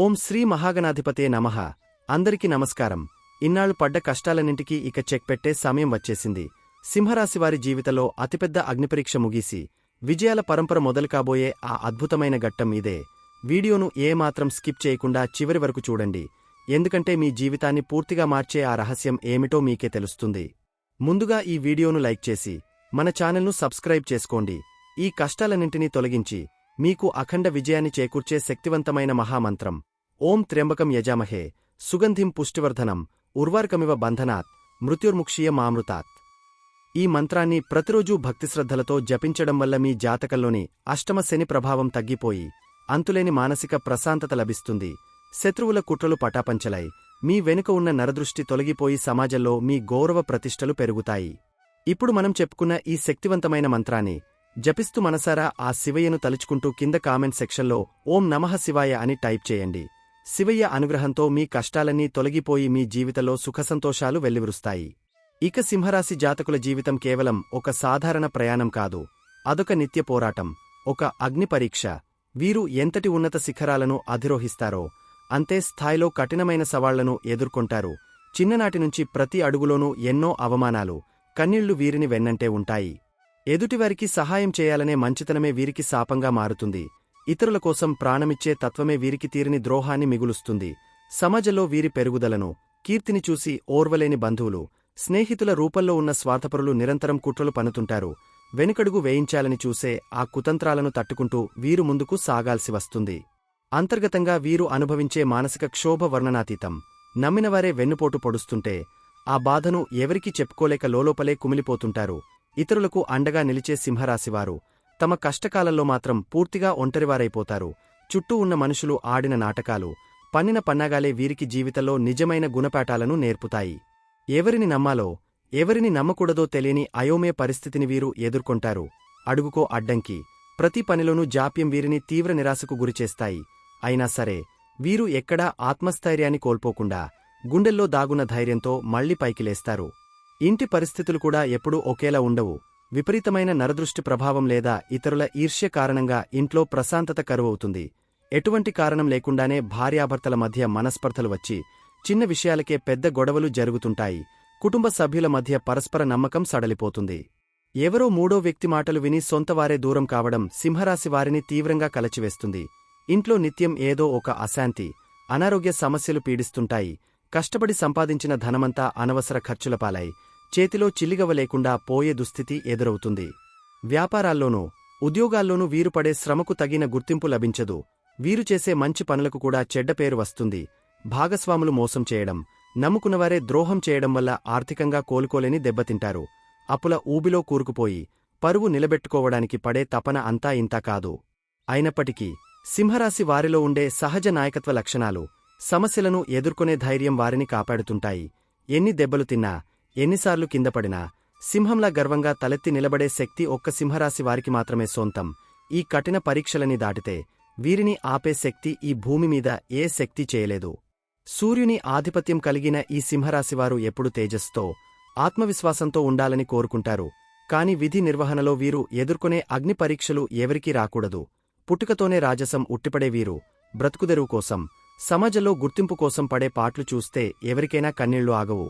ఓం శ్రీ మహాగణాధిపతే నమః. అందరికీ నమస్కారం. ఇన్నాళ్లు పడ్డ కష్టాలన్నింటికీ ఇక చెక్ పెట్టే సమయం వచ్చేసింది. సింహరాశివారి జీవితంలో అతిపెద్ద అగ్నిపరీక్ష ముగిసి విజయాల పరంపర మొదలు కాబోయే ఆ అద్భుతమైన ఘట్టం ఇదే. వీడియోను ఏమాత్రం స్కిప్ చేయకుండా చివరి వరకు చూడండి, ఎందుకంటే మీ జీవితాన్ని పూర్తిగా మార్చే ఆ రహస్యం ఏమిటో మీకే తెలుస్తుంది. ముందుగా ఈ వీడియోను లైక్ చేసి మన ఛానల్ను సబ్స్క్రైబ్ చేసుకోండి. ఈ కష్టాలన్నింటినీ తొలగించి మీకు అఖండ విజయాన్ని చేకూర్చే శక్తివంతమైన మహామంత్రం ఓం త్ర్యంబకం యజామహే సుగంధిం పుష్టివర్ధనం ఉర్వార్కమివ బంధనాత్ మృత్యుర్ముక్షీయమామృతాత్. ఈ మంత్రాన్ని ప్రతిరోజూ భక్తిశ్రద్ధలతో జపించడం వల్ల మీ జాతకంలోని అష్టమ శని ప్రభావం తగ్గిపోయి అంతులేని మానసిక ప్రశాంతత లభిస్తుంది. శత్రువుల కుట్రలు పటాపంచలై మీ వెనుక ఉన్న నరదృష్టి తొలగిపోయి సమాజంలో మీ గౌరవ ప్రతిష్టలు పెరుగుతాయి. ఇప్పుడు మనం చెప్పుకున్న ఈ శక్తివంతమైన మంత్రాన్ని జపిస్తూ మనసారా ఆ శివయ్యను తలుచుకుంటూ కింద కామెంట్ సెక్షన్లో ఓం నమః శివాయ అని టైప్ చేయండి. శివయ్య అనుగ్రహంతో మీ కష్టాలన్నీ తొలగిపోయి మీ జీవితంలో సుఖసంతోషాలు వెల్లివిరుస్తాయి. ఇక సింహరాశి జాతకుల జీవితం కేవలం ఒక సాధారణ ప్రయాణం కాదు, అదొక నిత్య పోరాటం, ఒక అగ్ని పరీక్ష. వీరు ఎంతటి ఉన్నత శిఖరాలను అధిరోహిస్తారో అంతే స్థాయిలో కఠినమైన సవాళ్లను ఎదుర్కొంటారు. చిన్ననాటి నుంచి ప్రతి అడుగులోనూ ఎన్నో అవమానాలు, కన్నీళ్లు వీరిని వెన్నంటే ఉంటాయి. ఎదుటివారికి సహాయం చేయాలనే మంచితనమే వీరికి శాపంగా మారుతుంది. ఇతరుల కోసం ప్రాణమిచ్చే తత్వమే వీరికి తీరని ద్రోహాన్ని మిగులుస్తుంది. సమాజంలో వీరి పెరుగుదలను, కీర్తిని చూసి ఓర్వలేని బంధువులు, స్నేహితుల రూపంలో ఉన్న స్వార్థపరులు నిరంతరం కుట్రలు పన్నుతుంటారు. వెనుకడుగు వేయించాలని చూసే ఆ కుతంత్రాలను తట్టుకుంటూ వీరు ముందుకు సాగాల్సి వస్తుంది. అంతర్గతంగా వీరు అనుభవించే మానసిక క్షోభ వర్ణనాతీతం. నమ్మినవారే వెన్నుపోటు పొడుస్తుంటే ఆ బాధను ఎవరికీ చెప్పుకోలేక లోలోపలే కుమిలిపోతుంటారు. ఇతరులకు అండగా నిలిచే సింహరాశివారు తమ కష్టకాలంలో మాత్రం పూర్తిగా ఒంటరివారైపోతారు. చుట్టూ ఉన్న మనుషులు ఆడిన నాటకాలు, పన్నిన పన్నాగాలే వీరికి జీవితంలో నిజమైన గుణపాఠాలను నేర్పుతాయి. ఎవరిని నమ్మాలో, ఎవరిని నమ్మకూడదో తెలియని అయోమయ పరిస్థితిని వీరు ఎదుర్కొంటారు. అడుగుకో అడ్డంకి, ప్రతి పనిలోనూ జాప్యం వీరిని తీవ్ర నిరాశకు గురిచేస్తాయి. అయినా సరే వీరు ఎక్కడా ఆత్మస్థైర్యాన్ని కోల్పోకుండా గుండెల్లో దాగున్న ధైర్యంతో మళ్లీ పైకి లేస్తారు. ఇంటి పరిస్థితులు కూడా ఎప్పుడూ ఒకేలా ఉండవు. విపరీతమైన నరదృష్టి ప్రభావం లేదా ఇతరుల ఈర్ష్య కారణంగా ఇంట్లో ప్రశాంతత కరువవుతుంది. ఎటువంటి కారణం లేకుండానే భార్యాభర్తల మధ్య మనస్పర్ధలు వచ్చి చిన్న విషయాలకే పెద్ద గొడవలు జరుగుతుంటాయి. కుటుంబ సభ్యుల మధ్య పరస్పర నమ్మకం సడలిపోతుంది. ఎవరో మూడో వ్యక్తి మాటలు విని సొంతవారే దూరం కావడం సింహరాశి వారిని తీవ్రంగా కలచివేస్తుంది. ఇంట్లో నిత్యం ఏదో ఒక అశాంతి, అనారోగ్య సమస్యలు పీడిస్తుంటాయి. కష్టపడి సంపాదించిన ధనమంతా అనవసర ఖర్చులపాలై చేతిలో చిల్లిగవ లేకుండా పోయే దుస్థితి ఎదురవుతుంది. వ్యాపారాల్లోనూ ఉద్యోగాల్లోనూ వీరు పడే శ్రమకు తగిన గుర్తింపు లభించదు. వీరు చేసే మంచి పనులకు కూడా చెడ్డపేరు వస్తుంది. భాగస్వాములు మోసం చేయడం, నమ్ముకున్నవారే ద్రోహం చేయడం వల్ల ఆర్థికంగా కోలుకోలేని దెబ్బతింటారు. అప్పుల ఊబిలో కూరుకుపోయి పరువు నిలబెట్టుకోవడానికి పడే తపన అంతా ఇంతా కాదు. అయినప్పటికీ సింహరాశి వారిలో ఉండే సహజ నాయకత్వ లక్షణాలు, సమస్యలను ఎదుర్కొనే ధైర్యం వారిని కాపాడుతుంటాయి. ఎన్ని దెబ్బలు తిన్నా, ఎన్నిసార్లు కిందపడినా సింహంలా గర్వంగా తలెత్తి నిలబడే శక్తి ఒక్క సింహరాశి వారికి మాత్రమే సొంతం. ఈ కఠిన పరీక్షలని దాటితే వీరిని ఆపే శక్తి ఈ భూమిమీద ఏ శక్తి చేయలేదు. సూర్యుని ఆధిపత్యం కలిగిన ఈ సింహరాశివారు ఎప్పుడు తేజస్తో, ఆత్మవిశ్వాసంతో ఉండాలని కోరుకుంటారు. కాని విధి నిర్వహణలో వీరు ఎదుర్కొనే అగ్ని పరీక్షలు ఎవరికీ రాకూడదు. పుట్టుకతోనే రాజసం ఉట్టిపడే వీరు బ్రతుకుదెరువు కోసం, సమాజంలో గుర్తింపు కోసం పడే పాట్లు చూస్తే ఎవరికైనా కన్నీళ్లు ఆగవు.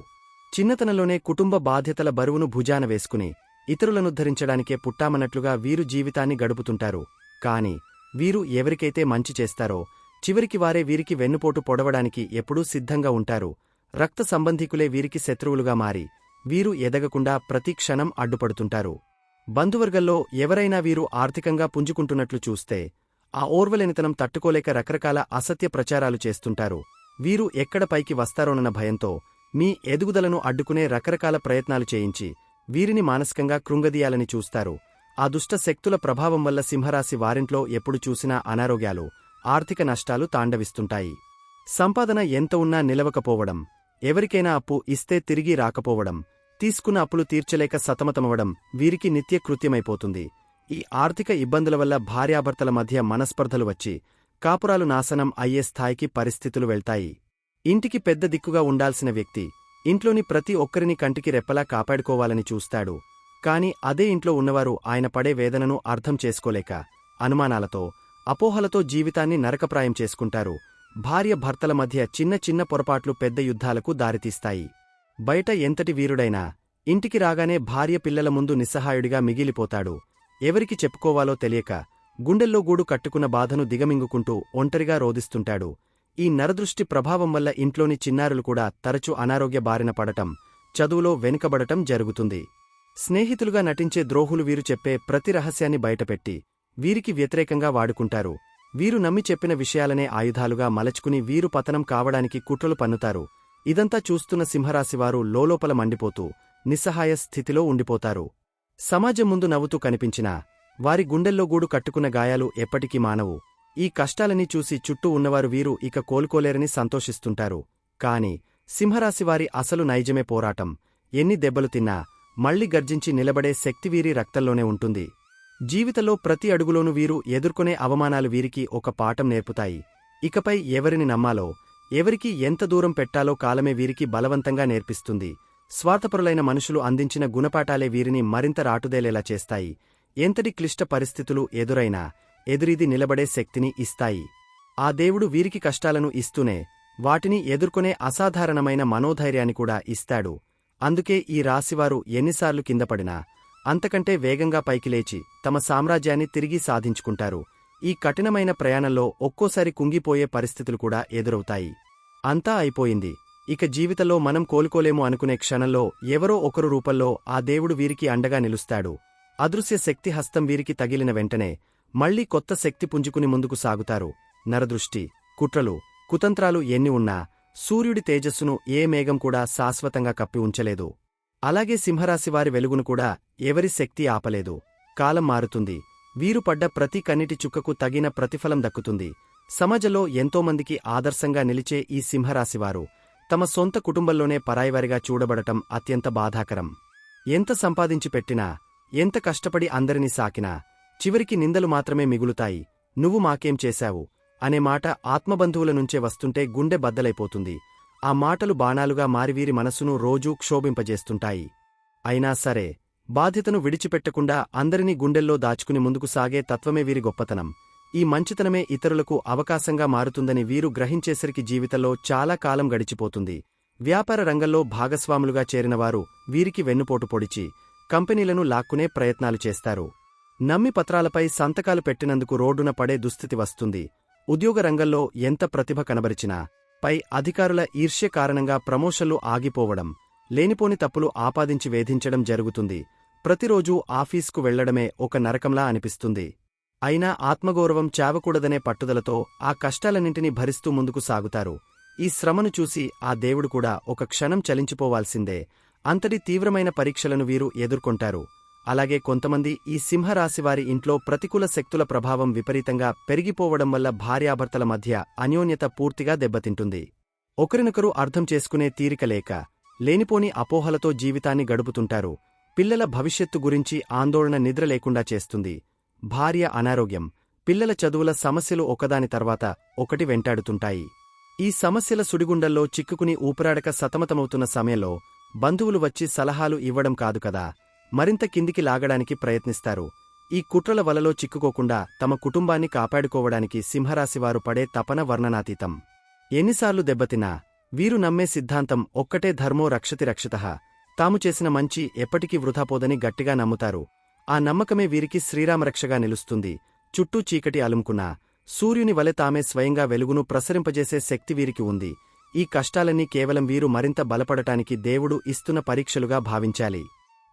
చిన్నతనంలోనే కుటుంబ బాధ్యతల బరువును భుజాన వేసుకుని ఇతరులనుద్ధరించడానికే పుట్టామన్నట్లుగా వీరు జీవితాన్ని గడుపుతుంటారు. కాని వీరు ఎవరికైతే మంచి చేస్తారో చివరికి వారే వీరికి వెన్నుపోటు పొడవడానికి ఎప్పుడూ సిద్ధంగా ఉంటారు. రక్త సంబంధీకులే వీరికి శత్రువులుగా మారి వీరు ఎదగకుండా ప్రతి క్షణం అడ్డుపడుతుంటారు. బంధువర్గంలో ఎవరైనా వీరు ఆర్థికంగా పుంజుకుంటున్నట్లు చూస్తే ఆ ఓర్వలేనితనం తట్టుకోలేక రకరకాల అసత్య ప్రచారాలు చేస్తుంటారు. వీరు ఎక్కడ పైకి వస్తారోనన్న భయంతో మీ ఎదుగుదలను అడ్డుకునే రకరకాల ప్రయత్నాలు చేయించి వీరిని మానసికంగా కృంగదీయాలని చూస్తారు. ఆ దుష్ట శక్తుల ప్రభావం వల్ల సింహరాశి వారింట్లో ఎప్పుడు చూసినా అనారోగ్యాలు, ఆర్థిక నష్టాలు తాండవిస్తుంటాయి. సంపాదన ఎంత ఉన్నా నిలవకపోవడం, ఎవరికైనా అప్పు ఇస్తే తిరిగి రాకపోవడం, తీసుకున్న అప్పులు తీర్చలేక సతమతమవడం వీరికి నిత్యకృత్యమైపోతుంది. ఈ ఆర్థిక ఇబ్బందుల వల్ల భార్యాభర్తల మధ్య మనస్పర్ధలు వచ్చి కాపురాలు నాశనం అయ్యే స్థాయికి పరిస్థితులు వెళ్తాయి. ఇంటికి పెద్ద దిక్కుగా ఉండాల్సిన వ్యక్తి ఇంట్లోని ప్రతి ఒక్కరిని కంటికి రెప్పలా కాపాడుకోవాలని చూస్తాడు. కాని అదే ఇంట్లో ఉన్నవారు ఆయన పడే వేదనను అర్థం చేసుకోలేక అనుమానాలతో, అపోహలతో జీవితాన్ని నరకప్రాయం చేసుకుంటారు. భార్య భర్తల మధ్య చిన్న చిన్న పొరపాట్లు పెద్ద యుద్ధాలకు దారితీస్తాయి. బయట ఎంతటి వీరుడైనా ఇంటికి రాగానే భార్య పిల్లల ముందు నిస్సహాయుడిగా మిగిలిపోతాడు. ఎవరికి చెప్పుకోవాలో తెలియక గుండెల్లో గూడు కట్టుకున్న బాధను దిగమింగుకుంటూ ఒంటరిగా రోదిస్తుంటాడు. ఈ నరదృష్టి ప్రభావం వల్ల ఇంట్లోని చిన్నారులు కూడా తరచూ అనారోగ్య బారిన పడటం, చదువులో వెనుకబడటం జరుగుతుంది. స్నేహితులుగా నటించే ద్రోహులు వీరు చెప్పే ప్రతి రహస్యాన్ని బయటపెట్టి వీరికి వ్యతిరేకంగా వాడుకుంటారు. వీరు నమ్మి చెప్పిన విషయాలనే ఆయుధాలుగా మలచుకుని వీరు పతనం కావడానికి కుట్రలు పన్నుతారు. ఇదంతా చూస్తున్న సింహరాశివారు లోలోపల మండిపోతూ నిస్సహాయ స్థితిలో ఉండిపోతారు. సమాజం ముందు నవ్వుతూ కనిపించినా వారి గుండెల్లో గూడు కట్టుకున్న గాయాలు ఎప్పటికీ మానవు. ఈ కష్టాలని చూసి చుట్టూ ఉన్నవారు వీరు ఇక కోలుకోలేరని సంతోషిస్తుంటారు. కాని సింహరాశివారి అసలు నైజమే పోరాటం. ఎన్ని దెబ్బలు తిన్నా మళ్లీ గర్జించి నిలబడే శక్తి వీరి రక్తంలోనే ఉంటుంది. జీవితంలో ప్రతి అడుగులోనూ వీరు ఎదుర్కొనే అవమానాలు వీరికి ఒక పాఠం నేర్పుతాయి. ఇకపై ఎవరిని నమ్మాలో, ఎవరికి ఎంత దూరం పెట్టాలో కాలమే వీరికి బలవంతంగా నేర్పిస్తుంది. స్వార్థపరులైన మనుషులు అందించిన గుణపాఠాలే వీరిని మరింత రాటుదేలేలా చేస్తాయి. ఎంతటి క్లిష్ట పరిస్థితులు ఎదురైనా ఎదురీది నిలబడే శక్తిని ఇస్తాయి. ఆ దేవుడు వీరికి కష్టాలను ఇస్తూనే వాటిని ఎదుర్కొనే అసాధారణమైన మనోధైర్యాన్ని కూడా ఇస్తాడు. అందుకే ఈ రాశివారు ఎన్నిసార్లు కిందపడినా అంతకంటే వేగంగా పైకి లేచి తమ సామ్రాజ్యాన్ని తిరిగి సాధించుకుంటారు. ఈ కఠినమైన ప్రయాణంలో ఒక్కోసారి కుంగిపోయే పరిస్థితులు కూడా ఎదురవుతాయి. అంతా అయిపోయింది, ఇక జీవితంలో మనం కోలుకోలేము అనుకునే క్షణంలో ఎవరో ఒకరు రూపంలో ఆ దేవుడు వీరికి అండగా నిలుస్తాడు. అదృశ్య శక్తి హస్తం వీరికి తగిలిన వెంటనే మళ్లీ కొత్త శక్తి పుంజుకుని ముందుకు సాగుతారు. నరదృష్టి, కుట్రలు, కుతంత్రాలు ఎన్ని ఉన్నా సూర్యుడి తేజస్సును ఏ మేఘం కూడా శాశ్వతంగా కప్పి ఉంచలేదు. అలాగే సింహరాశివారి వెలుగును కూడా ఎవరి శక్తి ఆపలేదు. కాలం మారుతుంది. వీరు పడ్డ ప్రతి కన్నిటి చుక్కకు తగిన ప్రతిఫలం దక్కుతుంది. సమాజంలో ఎంతోమందికి ఆదర్శంగా నిలిచే ఈ సింహరాశివారు తమ సొంత కుటుంబంలోనే పరాయివారిగా చూడబడటం అత్యంత బాధాకరం. ఎంత సంపాదించి పెట్టినా, ఎంత కష్టపడి అందరినీ సాకినా చివరికి నిందలు మాత్రమే మిగులుతాయి. నువ్వు మాకేం చేశావు అనే మాట ఆత్మబంధువుల నుంచే వస్తుంటే గుండె బద్దలైపోతుంది. ఆ మాటలు బాణాలుగా మారివీరి మనసును రోజూ క్షోభింపజేస్తుంటాయి. అయినా సరే బాధ్యతను విడిచిపెట్టకుండా అందరినీ గుండెల్లో దాచుకుని ముందుకు సాగే తత్వమే వీరి గొప్పతనం. ఈ మంచితనమే ఇతరులకు అవకాశంగా మారుతుందని వీరు గ్రహించేసరికి జీవితంలో చాలా కాలం గడిచిపోతుంది. వ్యాపార రంగంలో భాగస్వాములుగా చేరినవారు వీరికి వెన్నుపోటు పొడిచి కంపెనీలను లాక్కునే ప్రయత్నాలు చేస్తారు. నమ్మి పత్రాలపై సంతకాలు పెట్టినందుకు రోడ్డున పడే దుస్థితి వస్తుంది. ఉద్యోగ రంగంలో ఎంత ప్రతిభ కనబరిచినా పై అధికారుల ఈర్ష్య కారణంగా ప్రమోషన్లు ఆగిపోవడం, లేనిపోని తప్పులు ఆపాదించి వేధించడం జరుగుతుంది. ప్రతిరోజూ ఆఫీస్కు వెళ్లడమే ఒక నరకంలా అనిపిస్తుంది. అయినా ఆత్మగౌరవం చావకూడదనే పట్టుదలతో ఆ కష్టాలన్నింటినీ భరిస్తూ ముందుకు సాగుతారు. ఈ శ్రమను చూసి ఆ దేవుడు కూడా ఒక క్షణం చలించిపోవాల్సిందే. అంతటి తీవ్రమైన పరీక్షలను వీరు ఎదుర్కొంటారు. అలాగే కొంతమంది ఈ సింహరాశివారి ఇంట్లో ప్రతికూల శక్తుల ప్రభావం విపరీతంగా పెరిగిపోవడం వల్ల భార్యాభర్తల మధ్య అన్యోన్యత పూర్తిగా దెబ్బతింటుంది. ఒకరినొకరు అర్థం చేసుకునే తీరిక లేక లేనిపోని అపోహలతో జీవితాన్ని గడుపుతుంటారు. పిల్లల భవిష్యత్తు గురించి ఆందోళన నిద్ర లేకుండా చేస్తుంది. భార్య అనారోగ్యం, పిల్లల చదువుల సమస్యలు ఒకదాని తర్వాత ఒకటి వెంటాడుతుంటాయి. ఈ సమస్యల సుడిగుండల్లో చిక్కుకుని ఊపిరాడక సతమతమవుతున్న సమయంలో బంధువులు వచ్చి సలహాలు ఇవ్వడం కాదు కదా, మరింత కిందికి లాగడానికి ప్రయత్నిస్తారు. ఈ కుట్రల వలలో చిక్కుకోకుండా తమ కుటుంబాన్ని కాపాడుకోవడానికి సింహరాశివారు పడే తపన వర్ణనాతీతం. ఎన్నిసార్లు దెబ్బతిన్నా వీరు నమ్మే సిద్ధాంతం ఒక్కటే, ధర్మో రక్షతి రక్షితః. తాము చేసిన మంచి ఎప్పటికీ వృధాపోదని గట్టిగా నమ్ముతారు. ఆ నమ్మకమే వీరికి శ్రీరామరక్షగా నిలుస్తుంది. చుట్టూ చీకటి అలుముకున్నా సూర్యుని వలె తామే స్వయంగా వెలుగును ప్రసరింపజేసే శక్తి వీరికి ఉంది. ఈ కష్టాలన్నీ కేవలం వీరు మరింత బలపడటానికి దేవుడు ఇస్తున్న పరీక్షలుగా భావించాలి.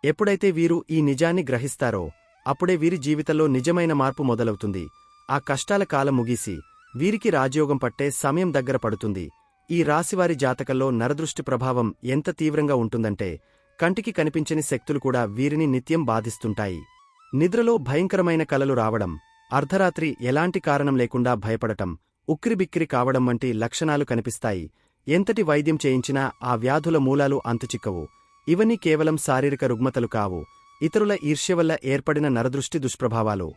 ఎప్పుడైతే వీరు ఈ నిజాన్ని గ్రహిస్తారో అప్పుడే వీరి జీవితంలో నిజమైన మార్పు మొదలవుతుంది. ఆ కష్టాల కాలం ముగిసి వీరికి రాజయోగం పట్టే సమయం దగ్గర పడుతుంది. ఈ రాశివారి జాతకంలో నరదృష్టి ప్రభావం ఎంత తీవ్రంగా ఉంటుందంటే కంటికి కనిపించని శక్తులు కూడా వీరిని నిత్యం బాధిస్తుంటాయి. నిద్రలో భయంకరమైన కలలు రావడం, అర్ధరాత్రి ఎలాంటి కారణం లేకుండా భయపడటం, ఉక్కిరిబిక్కిరి కావడం వంటి లక్షణాలు కనిపిస్తాయి. ఎంతటి వైద్యం చేయించినా ఆ వ్యాధుల మూలాలు అంతుచిక్కవు. ఇవన్నీ కేవలం శారీరక రుగ్మతలు కావు, ఇతరుల ఈర్ష్య వల్ల ఏర్పడిన నరదృష్టి దుష్ప్రభావాలు.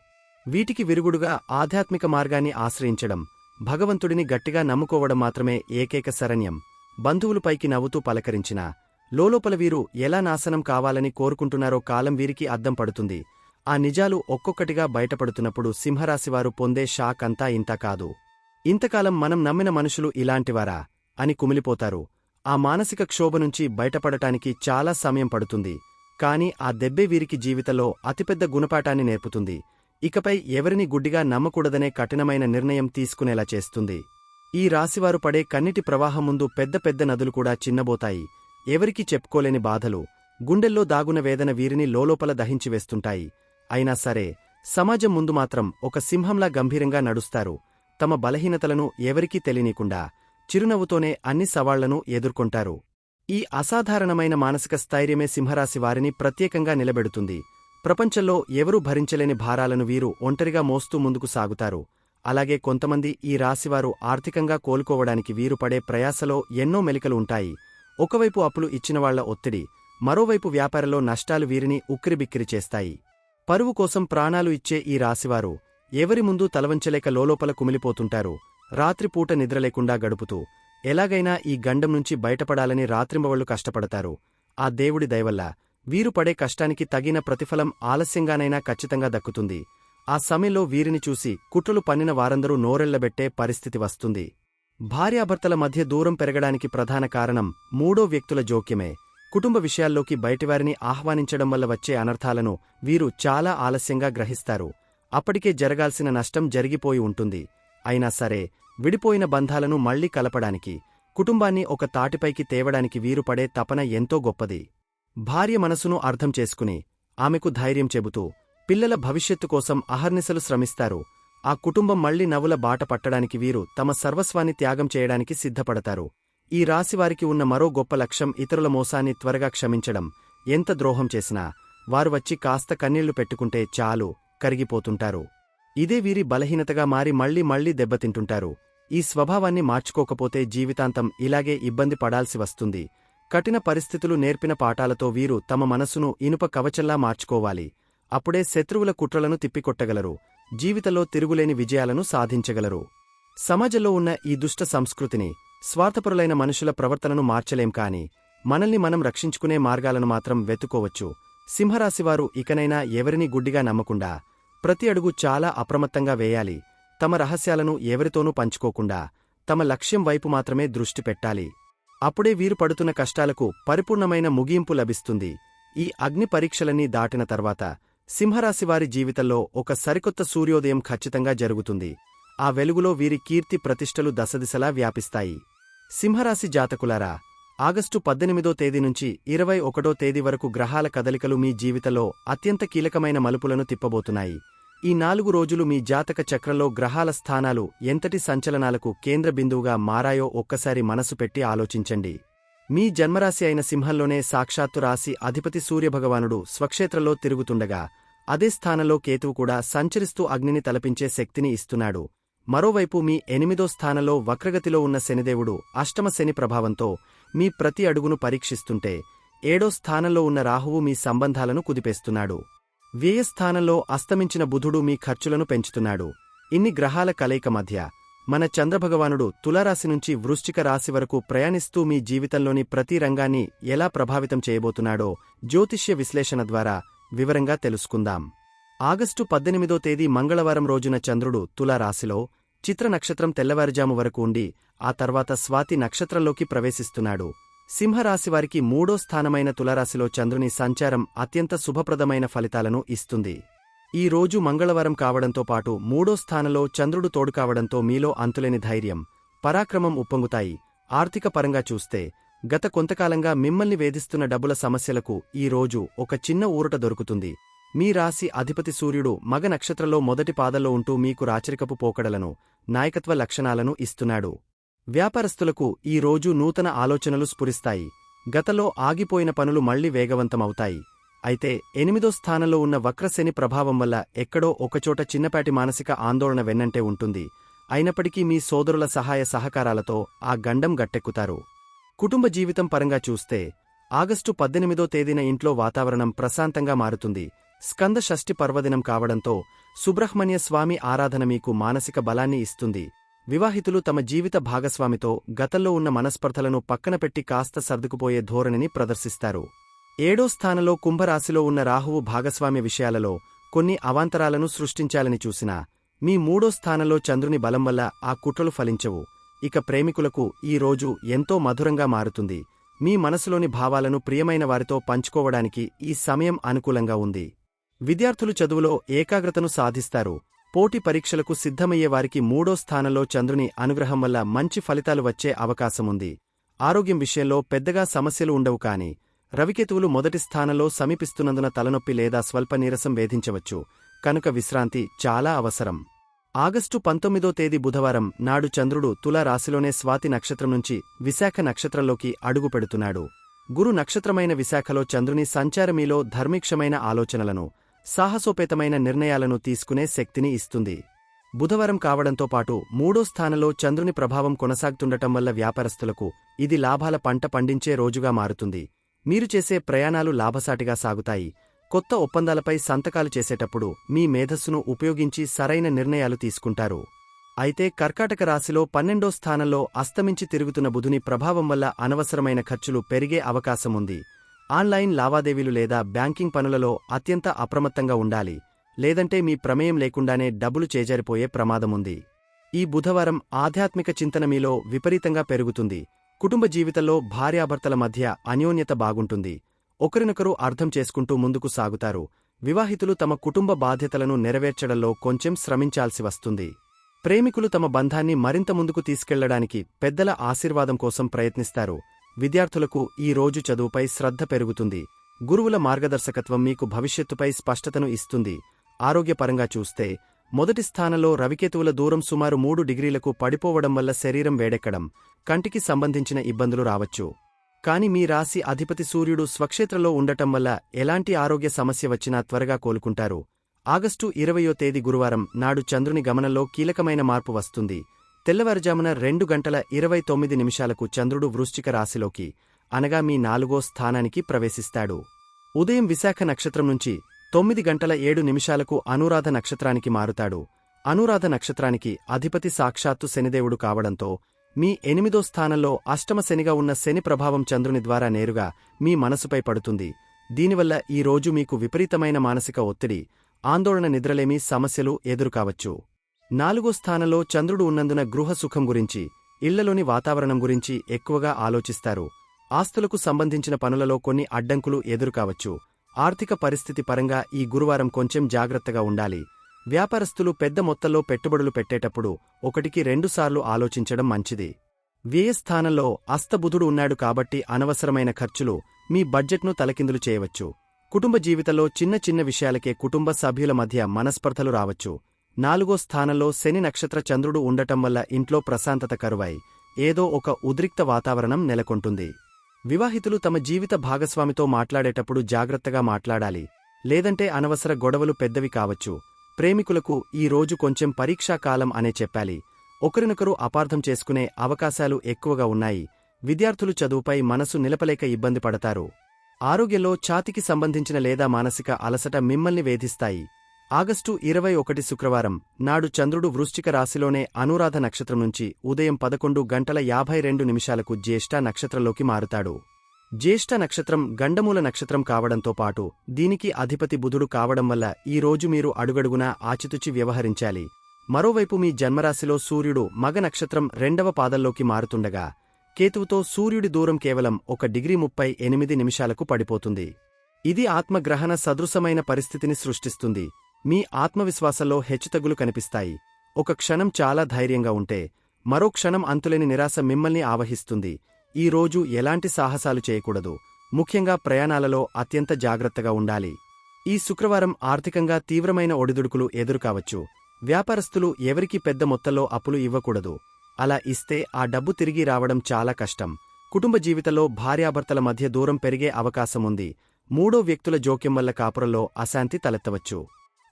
వీటికి విరుగుడుగా ఆధ్యాత్మిక మార్గాన్ని ఆశ్రయించడం, భగవంతుడిని గట్టిగా నమ్ముకోవడం మాత్రమే ఏకైక శరణ్యం. బంధువులు పైకి నవ్వుతూ పలకరించినా లోలోపల వీరు ఎలా నాశనం కావాలని కోరుకుంటున్నారో కాలం వీరికి అద్దం పడుతుంది. ఆ నిజాలు ఒక్కొక్కటిగా బయటపడుతున్నప్పుడు సింహరాశివారు పొందే షాక్ అంతా ఇంతా కాదు. ఇంతకాలం మనం నమ్మిన మనుషులు ఇలాంటివారా అని కుమిలిపోతారు. ఆ మానసిక క్షోభ నుంచి బయటపడటానికి చాలా సమయం పడుతుంది. కాని ఆ దెబ్బే వీరికి జీవితంలో అతిపెద్ద గుణపాఠాన్ని నేర్పుతుంది. ఇకపై ఎవరిని గుడ్డిగా నమ్మకూడదనే కఠినమైన నిర్ణయం తీసుకునేలా చేస్తుంది. ఈ రాశివారు పడే కన్నీటి ప్రవాహం ముందు పెద్ద పెద్ద నదులు కూడా చిన్నబోతాయి. ఎవరికీ చెప్పుకోలేని బాధలు, గుండెల్లో దాగున వేదన వీరిని లోలోపల దహించివేస్తుంటాయి. అయినా సరే సమాజం ముందు మాత్రం ఒక సింహంలా గంభీరంగా నడుస్తారు. తమ బలహీనతలను ఎవరికీ తెలియనీకుండా చిరునవ్వుతోనే అన్ని సవాళ్లను ఎదుర్కొంటారు. ఈ అసాధారణమైన మానసిక స్థైర్యమే సింహరాశి వారిని ప్రత్యేకంగా నిలబెడుతుంది. ప్రపంచంలో ఎవరూ భరించలేని భారాలను వీరు ఒంటరిగా మోస్తూ ముందుకు సాగుతారు. అలాగే కొంతమంది ఈ రాశివారు ఆర్థికంగా కోలుకోవడానికి వీరు పడే ప్రయాసలో ఎన్నో మెలికలు ఉంటాయి. ఒకవైపు అప్పులు ఇచ్చినవాళ్ల ఒత్తిడి, మరోవైపు వ్యాపారంలో నష్టాలు వీరిని ఉక్కిరిబిక్కిరి చేస్తాయి. పరువు కోసం ప్రాణాలు ఇచ్చే ఈ రాశివారు ఎవరి ముందూ తలవంచలేక లోలోపల కుమిలిపోతుంటారు. రాత్రిపూట నిద్రలేకుండా గడుపుతూ ఎలాగైనా ఈ గండం నుంచి బయటపడాలని రాత్రింబవళ్లు కష్టపడతారు. ఆ దేవుడి దయవల్ల వీరు పడే కష్టానికి తగిన ప్రతిఫలం ఆలస్యంగానైనా ఖచ్చితంగా దక్కుతుంది. ఆ సమయంలో వీరిని చూసి కుట్రలు పన్నిన వారందరూ నోరెళ్లబెట్టే పరిస్థితి వస్తుంది. భార్యాభర్తల మధ్య దూరం పెరగడానికి ప్రధాన కారణం మూడో వ్యక్తుల జోక్యమే. కుటుంబ విషయాల్లోకి బయటివారిని ఆహ్వానించడం వల్ల వచ్చే అనర్థాలను వీరు చాలా ఆలస్యంగా గ్రహిస్తారు. అప్పటికే జరగాల్సిన నష్టం జరిగిపోయి ఉంటుంది. అయినా సరే విడిపోయిన బంధాలను మళ్లీ కలపడానికి, కుటుంబాన్ని ఒక తాటిపైకి తేవడానికి వీరు పడే తపన ఎంతో గొప్పది. భార్య మనసును అర్థం చేసుకుని ఆమెకు ధైర్యం చెబుతూ పిల్లల భవిష్యత్తు కోసం అహర్నిశలు శ్రమిస్తారు. ఆ కుటుంబం మళ్లీ నవ్వుల బాట పట్టడానికి వీరు తమ సర్వస్వాన్ని త్యాగం చేయడానికి సిద్ధపడతారు. ఈ రాశివారికి ఉన్న మరో గొప్ప లక్ష్యం ఇతరుల మోసాన్ని త్వరగా క్షమించడం. ఎంత ద్రోహం చేసినా వారు వచ్చి కాస్త కన్నీళ్లు పెట్టుకుంటే చాలు, కరిగిపోతుంటారు. ఇదే వీరి బలహీనతగా మారి మళ్లీ దెబ్బతింటుంటారు. ఈ స్వభావాన్ని మార్చుకోకపోతే జీవితాంతం ఇలాగే ఇబ్బంది పడాల్సి వస్తుంది. కఠిన పరిస్థితులు నేర్పిన పాఠాలతో వీరు తమ మనసును ఇనుప కవచంలా మార్చుకోవాలి. అప్పుడే శత్రువుల కుట్రలను తిప్పికొట్టగలరు. జీవితంలో తిరుగులేని విజయాలను సాధించగలరు. సమాజంలో ఉన్న ఈ దుష్ట సంస్కృతిని, స్వార్థపరులైన మనుషుల ప్రవర్తనను మార్చలేం కాని మనల్ని మనం రక్షించుకునే మార్గాలను మాత్రం వెతుకోవచ్చు. సింహరాశివారు ఇకనైనా ఎవరినీ గుడ్డిగా నమ్మకుండా ప్రతి అడుగు చాలా అప్రమత్తంగా వేయాలి. తమ రహస్యాలను ఎవరితోనూ పంచుకోకుండా తమ లక్ష్యం వైపు మాత్రమే దృష్టి పెట్టాలి. అప్పుడే వీరు పడుతున్న కష్టాలకు పరిపూర్ణమైన ముగింపు లభిస్తుంది. ఈ అగ్ని పరీక్షలన్నీ దాటిన తర్వాత సింహరాశివారి జీవితంలో ఒక సరికొత్త సూర్యోదయం ఖచ్చితంగా జరుగుతుంది. ఆ వెలుగులో వీరి కీర్తి ప్రతిష్టలు దశదిశలా వ్యాపిస్తాయి. సింహరాశి జాతకులారా, ఆగస్టు 18వ తేదీ నుంచి 21వ తేదీ వరకు గ్రహాల కదలికలు మీ జీవితంలో అత్యంత కీలకమైన మలుపులను తిప్పబోతున్నాయి. ఈ 4 రోజులు మీ జాతక చక్రంలో గ్రహాల స్థానాలు ఎంతటి సంచలనాలకు కేంద్ర బిందువుగా మారాయో ఒక్కసారి మనసు పెట్టి ఆలోచించండి. మీ జన్మరాశి అయిన సింహంలోనే సాక్షాత్తు రాశి అధిపతి సూర్యభగవానుడు స్వక్షేత్రంలో తిరుగుతుండగా అదే స్థానంలో కేతువు కూడా సంచరిస్తూ అగ్నిని తలపించే శక్తిని ఇస్తున్నాడు. మరోవైపు మీ 8వ స్థానంలో వక్రగతిలో ఉన్న శనిదేవుడు అష్టమ శని ప్రభావంతో మీ ప్రతి అడుగును పరీక్షిస్తుంటే 7వ స్థానంలో ఉన్న రాహువు మీ సంబంధాలను కుదిపేస్తున్నాడు. వ్యయస్థానంలో అస్తమించిన బుధుడు మీ ఖర్చులను పెంచుతున్నాడు. ఇన్ని గ్రహాల కలయిక మధ్య మన చంద్రభగవానుడు తులారాశి నుంచి వృశ్చిక రాశి వరకు ప్రయాణిస్తూ మీ జీవితంలోని ప్రతి రంగాన్ని ఎలా ప్రభావితం చేయబోతున్నాడో జ్యోతిష్య విశ్లేషణ ద్వారా వివరంగా తెలుసుకుందాం. ఆగస్టు 18వ తేదీ మంగళవారం రోజున చంద్రుడు తులారాశిలో చిత్ర నక్షత్రం తెల్లవారుజాము వరకు ఉండి ఆ తర్వాత స్వాతి నక్షత్రంలోకి ప్రవేశిస్తున్నాడు. సింహరాశివారికి 3వ స్థానమైన తులారాశిలో చంద్రుని సంచారం అత్యంత శుభప్రదమైన ఫలితాలను ఇస్తుంది. ఈ రోజు మంగళవారం కావడంతో పాటు 3వ స్థానంలో చంద్రుడు తోడుకావడంతో మీలో అంతులేని ధైర్యం, పరాక్రమం ఉప్పొంగుతాయి. ఆర్థిక పరంగా చూస్తే గత కొంతకాలంగా మిమ్మల్ని వేధిస్తున్న డబ్బుల సమస్యలకు ఈ రోజు ఒక చిన్న ఊరట దొరుకుతుంది. మీ రాశి అధిపతి సూర్యుడు మగ నక్షత్రంలో మొదటి పాదంలో ఉంటూ మీకు రాచరికపు పోకడలను, నాయకత్వ లక్షణాలను ఇస్తున్నాడు. వ్యాపారస్తులకు ఈ రోజు నూతన ఆలోచనలు స్ఫురిస్తాయి. గతంలో ఆగిపోయిన పనులు మళ్లీ వేగవంతమవుతాయి. అయితే 8వ స్థానంలో ఉన్న వక్రశని ప్రభావం వల్ల ఎక్కడో ఒకచోట చిన్నపాటి మానసిక ఆందోళన వెన్నంటే ఉంటుంది. అయినప్పటికీ మీ సోదరుల సహాయ సహకారాలతో ఆ గండం గట్టెక్కుతారు. కుటుంబ జీవితం పరంగా చూస్తే ఆగస్టు 18వ తేదీన ఇంట్లో వాతావరణం ప్రశాంతంగా మారుతుంది. స్కంద షష్ఠి పర్వదినం కావడంతో సుబ్రహ్మణ్య స్వామి ఆరాధన మీకు మానసిక బలాన్ని ఇస్తుంది. వివాహితులు తమ జీవిత భాగస్వామితో గతంలో ఉన్న మనస్పర్ధలను పక్కనపెట్టి కాస్త సర్దుకుపోయే ధోరణిని ప్రదర్శిస్తారు. 7వ స్థానంలో కుంభరాశిలో ఉన్న రాహువు భాగస్వామ్య విషయాలలో కొన్ని అవాంతరాలను సృష్టించాలని చూసినా మీ 3వ స్థానంలో చంద్రుని బలం వల్ల ఆ కుట్రలు ఫలించవు. ఇక ప్రేమికులకు ఈ రోజు ఎంతో మధురంగా మారుతుంది. మీ మనసులోని భావాలను ప్రియమైన వారితో పంచుకోవడానికి ఈ సమయం అనుకూలంగా ఉంది. విద్యార్థులు చదువులో ఏకాగ్రతను సాధిస్తారు. పోటీ పరీక్షలకు సిద్ధమయ్యే వారికి 3వ స్థానంలో చంద్రుని అనుగ్రహం వల్ల మంచి ఫలితాలు వచ్చే అవకాశముంది. ఆరోగ్యం విషయంలో పెద్దగా సమస్యలు ఉండవు కాని రవికేతువులు మొదటి స్థానంలో సమీపిస్తున్నందున తలనొప్పి లేదా స్వల్ప నీరసం వేధించవచ్చు. కనుక విశ్రాంతి చాలా అవసరం. ఆగస్టు 19వ తేదీ బుధవారం నాడు చంద్రుడు తులా రాశిలోనే స్వాతి నక్షత్రం నుంచి విశాఖ నక్షత్రంలోకి అడుగుపెడుతున్నాడు. గురు నక్షత్రమైన విశాఖలో చంద్రుని సంచారమీలో ధర్మిక్షమైన ఆలోచనలను, సాహసోపేతమైన నిర్ణయాలను తీసుకునే శక్తిని ఇస్తుంది. బుధవారం కావడంతో పాటు 3వ స్థానంలో చంద్రుని ప్రభావం కొనసాగుతుండటం వల్ల వ్యాపారస్తులకు ఇది లాభాల పంట పండించే రోజుగా మారుతుంది. మీరు చేసే ప్రయాణాలు లాభసాటిగా సాగుతాయి. కొత్త ఒప్పందాలపై సంతకాలు చేసేటప్పుడు మీ మేధస్సును ఉపయోగించి సరైన నిర్ణయాలు తీసుకుంటారు. అయితే కర్కాటక రాశిలో 12వ స్థానంలో అస్తమించి తిరుగుతున్న బుధుని ప్రభావం వల్ల అనవసరమైన ఖర్చులు పెరిగే అవకాశముంది. ఆన్లైన్ లావాదేవీలు లేదా బ్యాంకింగ్ పనులలో అత్యంత అప్రమత్తంగా ఉండాలి. లేదంటే మీ ప్రమేయం లేకుండానే డబ్బులు చేజారిపోయే ప్రమాదముంది. ఈ బుధవారం ఆధ్యాత్మిక చింతన మీలో విపరీతంగా పెరుగుతుంది. కుటుంబ జీవితంలో భార్యాభర్తల మధ్య అన్యోన్యత బాగుంటుంది. ఒకరినొకరు అర్థం చేసుకుంటూ ముందుకు సాగుతారు. వివాహితులు తమ కుటుంబ బాధ్యతలను నెరవేర్చడంలో కొంచెం శ్రమించాల్సి వస్తుంది. ప్రేమికులు తమ బంధాన్ని మరింత ముందుకు తీసుకెళ్లడానికి పెద్దల ఆశీర్వాదం కోసం ప్రయత్నిస్తారు. విద్యార్థులకు ఈ రోజు చదువుపై శ్రద్ధ పెరుగుతుంది. గురువుల మార్గదర్శకత్వం మీకు భవిష్యత్తుపై స్పష్టతను ఇస్తుంది. ఆరోగ్యపరంగా చూస్తే మొదటి స్థానంలో రవికేతువుల దూరం సుమారు 3 డిగ్రీలకు పడిపోవడం వల్ల శరీరం వేడెక్కడం, కంటికి సంబంధించిన ఇబ్బందులు రావచ్చు. కాని మీ రాశి అధిపతి సూర్యుడు స్వక్షేత్రంలో ఉండటం వల్ల ఎలాంటి ఆరోగ్య సమస్య వచ్చినా త్వరగా కోలుకుంటారు. ఆగస్టు 20వ తేదీ గురువారం నాడు చంద్రుని గమనంలో కీలకమైన మార్పు వస్తుంది. తెల్లవారుజామున 2:29 చంద్రుడు వృశ్చిక రాశిలోకి, అనగా మీ 4వ స్థానానికి ప్రవేశిస్తాడు. ఉదయం విశాఖ నక్షత్రం నుంచి 9:07 అనురాధ నక్షత్రానికి మారుతాడు. అనురాధ నక్షత్రానికి అధిపతి సాక్షాత్తు శనిదేవుడు కావడంతో మీ 8వ స్థానంలో అష్టమ శనిగా ఉన్న శని ప్రభావం చంద్రుని ద్వారా నేరుగా మీ మనసుపై పడుతుంది. దీనివల్ల ఈ రోజు మీకు విపరీతమైన మానసిక ఒత్తిడి, ఆందోళన, నిద్రలేమి సమస్యలు ఎదురుకావచ్చు. 4వ స్థానంలో చంద్రుడు ఉన్నందున గృహ సుఖం గురించి, ఇళ్లలోని వాతావరణం గురించి ఎక్కువగా ఆలోచిస్తారు. ఆస్తులకు సంబంధించిన పనులలో కొన్ని అడ్డంకులు ఎదురుకావచ్చు. ఆర్థిక పరిస్థితి పరంగా ఈ గురువారం కొంచెం జాగ్రత్తగా ఉండాలి. వ్యాపారస్తులు పెద్ద మొత్తంలో పెట్టుబడులు పెట్టేటప్పుడు 1-2 సార్లు ఆలోచించడం మంచిది. వ్యయస్థానంలో అస్తబుధుడు ఉన్నాడు కాబట్టి అనవసరమైన ఖర్చులు మీ బడ్జెట్ను తలకిందులు చేయవచ్చు. కుటుంబ జీవితంలో చిన్న చిన్న విషయాలకే కుటుంబ సభ్యుల మధ్య మనస్పర్ధలు రావచ్చు. 4వ స్థానంలో శని నక్షత్ర చంద్రుడు ఉండటం వల్ల ఇంట్లో ప్రశాంతత కరువై ఏదో ఒక ఉద్రిక్త వాతావరణం నెలకొంటుంది. వివాహితులు తమ జీవిత భాగస్వామితో మాట్లాడేటప్పుడు జాగ్రత్తగా మాట్లాడాలి. లేదంటే అనవసర గొడవలు పెద్దవి కావచ్చు. ప్రేమికులకు ఈ రోజు కొంచెం పరీక్షాకాలం అనే చెప్పాలి. ఒకరినొకరు అపార్థం చేసుకునే అవకాశాలు ఎక్కువగా ఉన్నాయి. విద్యార్థులు చదువుపై మనసు నిలపలేక ఇబ్బంది పడతారు. ఆరోగ్యంలో ఛాతీకి సంబంధించిన లేదా మానసిక అలసట మిమ్మల్ని వేధిస్తాయి. ఆగస్టు 21 శుక్రవారం నాడు చంద్రుడు వృశ్చిక రాశిలోనే అనురాధ నక్షత్రం నుంచి ఉదయం 11:52 జ్యేష్ఠ నక్షత్రంలోకి మారుతాడు. జ్యేష్ఠ నక్షత్రం గండమూల నక్షత్రం కావడంతో పాటు దీనికి అధిపతి బుధుడు కావడం వల్ల ఈ రోజు మీరు అడుగడుగునా ఆచితూచి వ్యవహరించాలి. మరోవైపు మీ జన్మరాశిలో సూర్యుడు మగ నక్షత్రం 2వ పాదంలోకి మారుతుండగా కేతువుతో సూర్యుడి దూరం కేవలం 1:38 పడిపోతుంది. ఇది ఆత్మగ్రహణ సదృశమైన పరిస్థితిని సృష్టిస్తుంది. మీ ఆత్మవిశ్వాసంలో హెచ్చుతగ్గులు కనిపిస్తాయి. ఒక క్షణం చాలా ధైర్యంగా ఉంటే మరో క్షణం అంతులేని నిరాశ మిమ్మల్ని ఆవహిస్తుంది. ఈ రోజు ఎలాంటి సాహసాలు చేయకూడదు. ముఖ్యంగా ప్రయాణాలలో అత్యంత జాగ్రత్తగా ఉండాలి. ఈ శుక్రవారం ఆర్థికంగా తీవ్రమైన ఒడిదుడుకులు ఎదురుకావచ్చు. వ్యాపారస్తులు ఎవరికీ పెద్ద మొత్తంలో అప్పులు ఇవ్వకూడదు. అలా ఇస్తే ఆ డబ్బు తిరిగి రావడం చాలా కష్టం. కుటుంబ జీవితంలో భార్యాభర్తల మధ్య దూరం పెరిగే అవకాశముంది. మూడో వ్యక్తుల జోక్యం వల్ల కాపురంలో అశాంతి తలెత్తవచ్చు.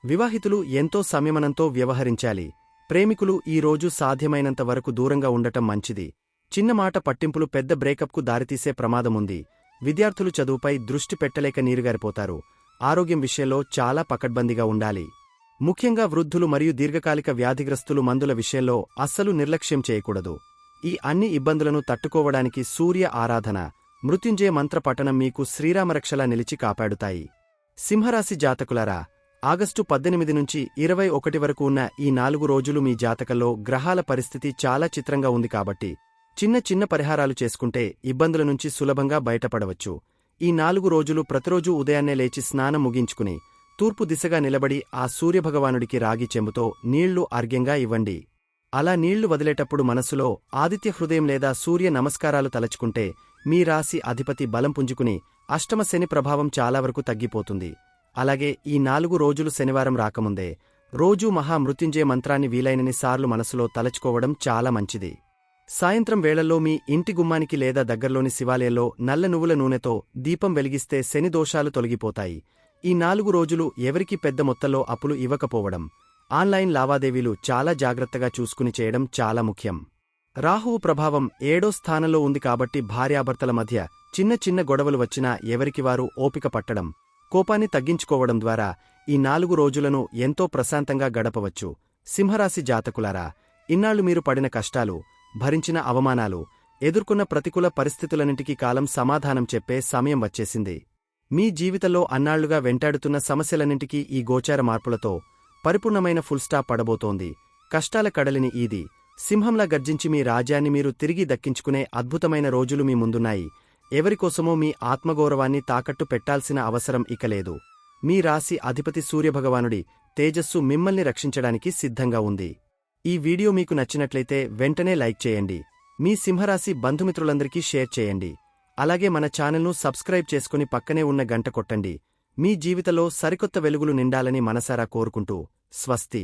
వివాహితులు ఎంతో సంయమనంతో వ్యవహరించాలి. ప్రేమికులు ఈ రోజు సాధ్యమైనంత వరకు దూరంగా ఉండటం మంచిది. చిన్న మాట పట్టింపులు పెద్ద బ్రేకప్కు దారితీసే ప్రమాదముంది. విద్యార్థులు చదువుపై దృష్టి పెట్టలేక నీరుగారిపోతారు. ఆరోగ్యం విషయంలో చాలా పకడ్బందీగా ఉండాలి. ముఖ్యంగా వృద్ధులు మరియు దీర్ఘకాలిక వ్యాధిగ్రస్తులు మందుల విషయంలో అస్సలు నిర్లక్ష్యం చేయకూడదు. ఈ అన్ని ఇబ్బందులను తట్టుకోవడానికి సూర్య ఆరాధన, మృత్యుంజయ మంత్ర పఠనం మీకు శ్రీరామరక్షలా నిలిచి కాపాడుతాయి. సింహరాశి జాతకులారా, ఆగస్టు 18 నుంచి 21 వరకు ఉన్న ఈ 4 రోజులు మీ జాతకంలో గ్రహాల పరిస్థితి చాలా చిత్రంగా ఉంది కాబట్టి చిన్న చిన్న పరిహారాలు చేసుకుంటే ఇబ్బందుల నుంచి సులభంగా బయటపడవచ్చు. ఈ 4 రోజులు ప్రతిరోజూ ఉదయాన్నే లేచి స్నానం ముగించుకుని తూర్పు దిశగా నిలబడి ఆ సూర్యభగవానుడికి రాగి చెంబుతో నీళ్లు అర్ఘ్యంగా ఇవ్వండి. అలా నీళ్లు వదిలేటప్పుడు మనసులో ఆదిత్య హృదయం లేదా సూర్య నమస్కారాలు తలచుకుంటే మీ రాశి అధిపతి బలం పుంజుకుని అష్టమ శని ప్రభావం చాలా వరకు తగ్గిపోతుంది. అలాగే ఈ 4 రోజులు శనివారం రాకముందే రోజూ మహామృత్యుంజయ మంత్రాన్ని వీలైనన్ని సార్లు మనసులో తలచుకోవడం చాలా మంచిది. సాయంత్రం వేళల్లో మీ ఇంటి గుమ్మానికి లేదా దగ్గర్లోని శివాలయంలో నల్ల నువ్వుల నూనెతో దీపం వెలిగిస్తే శని దోషాలు తొలగిపోతాయి. ఈ 4 రోజులు ఎవరికీ పెద్ద మొత్తంలో అప్పులు ఇవ్వకపోవడం, ఆన్లైన్ లావాదేవీలు చాలా జాగ్రత్తగా చూసుకుని చేయడం చాలా ముఖ్యం. రాహువు ప్రభావం 7వ స్థానంలో ఉంది కాబట్టి భార్యాభర్తల మధ్య చిన్న చిన్న గొడవలు వచ్చినా ఎవరికివారు ఓపిక పట్టడం, కోపాన్ని తగ్గించుకోవడం ద్వారా ఈ 4 రోజులను ఎంతో ప్రశాంతంగా గడపవచ్చు. సింహరాశి జాతకులారా, ఇన్నాళ్లు మీరు పడిన కష్టాలు, భరించిన అవమానాలు, ఎదుర్కొన్న ప్రతికూల పరిస్థితులన్నింటికీ కాలం సమాధానం చెప్పే సమయం వచ్చేసింది. మీ జీవితంలో అన్నాళ్లుగా వెంటాడుతున్న సమస్యలన్నింటికీ ఈ గోచార మార్పులతో పరిపూర్ణమైన ఫుల్స్టాప్ పడబోతోంది. కష్టాల కడలిని ఈది సింహంలా గర్జించి మీ రాజ్యాన్ని మీరు తిరిగి దక్కించుకునే అద్భుతమైన రోజులు మీ ముందున్నాయి. ఎవరికోసమో మీ ఆత్మగౌరవాన్ని తాకట్టు పెట్టాల్సిన అవసరం ఇక లేదు. మీ రాశి అధిపతి సూర్యభగవానుడి తేజస్సు మిమ్మల్ని రక్షించడానికి సిద్ధంగా ఉంది. ఈ వీడియో మీకు నచ్చినట్లయితే వెంటనే లైక్ చేయండి. మీ సింహరాశి బంధుమిత్రులందరికీ షేర్ చేయండి. అలాగే మన ఛానల్ను సబ్స్క్రైబ్ చేసుకుని పక్కనే ఉన్న గంట కొట్టండి. మీ జీవితంలో సరికొత్త వెలుగులు నిండాలని మనసారా కోరుకుంటూ స్వస్తి.